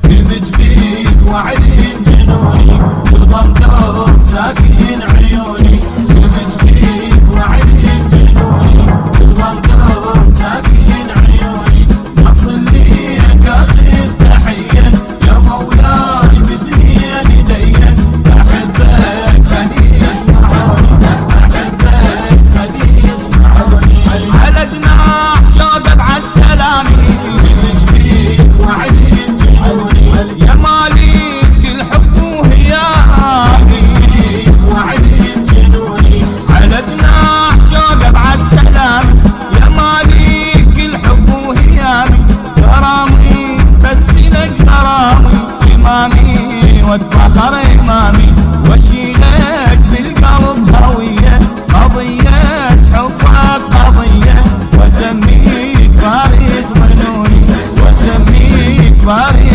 كلمت بيك وعلم جنوني بالضمدور ساكن عيوني. كلمت بيك وعلم جنوني بالضمدور ساكن عيوني. اصل ليك اخذ تحيه يا مولاي بزين يدين. احبك خلي يسمعوني احبك خلي يسمعوني. على جناح شوق بعالسلامي كلمت بيك وعلم جنوني. يا مالك الحب وهيامي وعلم جنوني. على جناح شوق بعالسلامي يا مالك الحب وهيامي. غرامي بس لك غرامي امامي واتفخر امامي. واشيلك بالقلب هويه قضيه حبك قضيه. واسميك فارس ظنوني واسميك فارس